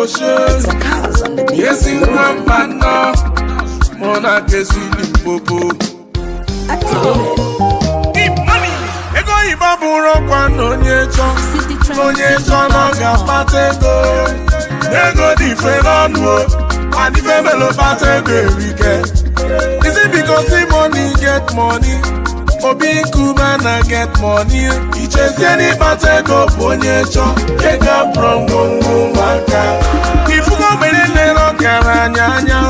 ocean. Yes, in one man now. Mona Kcee Igbotic. Ego iba buro kwa nonyecho. Nonyecho no gapatego. Ego diferano. And if melo patego weekend. Is it because the money get money? Obi Kuba na get money. Ichezi any patego ponyecho. Ega prongo maka. Ifugo melele karanyanya.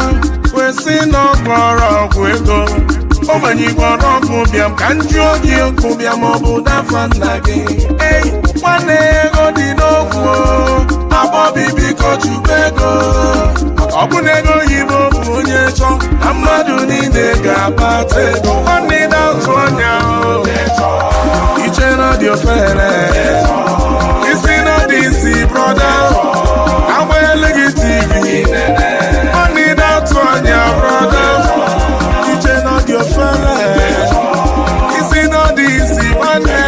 Kwesi no gboro kwego. Omanyi gboro kubiam kanju ogi kubiam obuda fanage. Hey, wane ego di n'okwu. Abo bibi kochubego. Obunego yibo ponyecho. Amadu niile ga-akpata ego. Nwanne na-atụ anya iche na dị ofere isi na dị isi broda agbanyela gị TV. Nwanne na-atụ anya broda iche na dị ofere isi na dị isi nwanne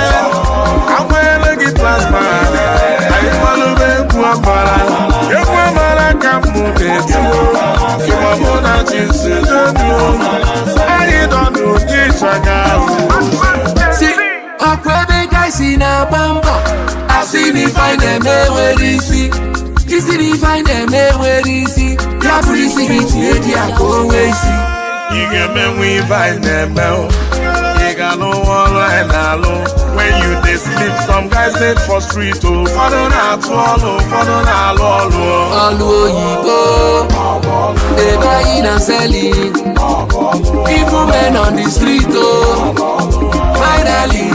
agbanyela gị plasma. Anyị gbalụba egwu amara ka m na-etuo ịgbamụ na jinsi See, akwebe guys in a bamba. I see the find them where easy. You see the find them where easy. Ya police it here go easy. You get me we find them now. You got no one and alone. When you they sleep, some guys they for street oh. Follow na follow na lolo. Olu Igbo, they buying and selling. People men on the street oh. Finally,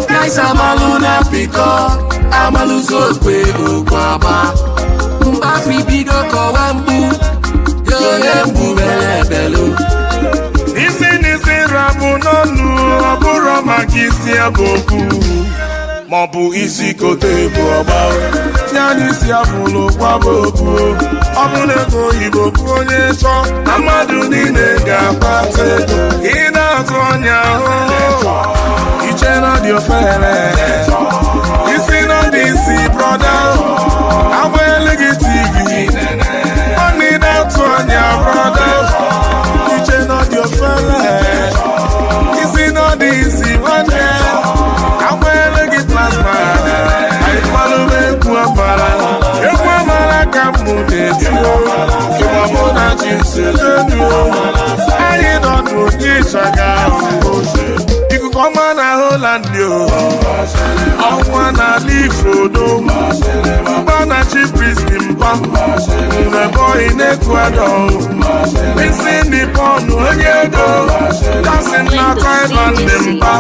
guys amalu na piko, amalu so kwe ukwaba. Mbafi bido kowambu, yo yembu bele belo. Nisi rabu nonu, aburo magisi aboku. Mabu isi kote boba. Yani si afulo kwa boku. Obunego Igbo ponyecho. Amadu niile ga-akpatego. Ina tonya iche na dị ofere isi na dị isi broda agbanyela gị TV. Nwanne na-atụ anya broda iche na dị ofere isi na dị isi nwanne agbanyela gị plasma. Anyị gbalụba egwu amara ka m na-etuo ịgbamụ na jinsi anyị nọ n'ụdị ịchaga ikuku ọma na Holland ọnwa na Ifrodo mba na Chipristi mba Mbeboyi na Ecuador isi ndị pọnụ onye ego Dasin na Thailand mba.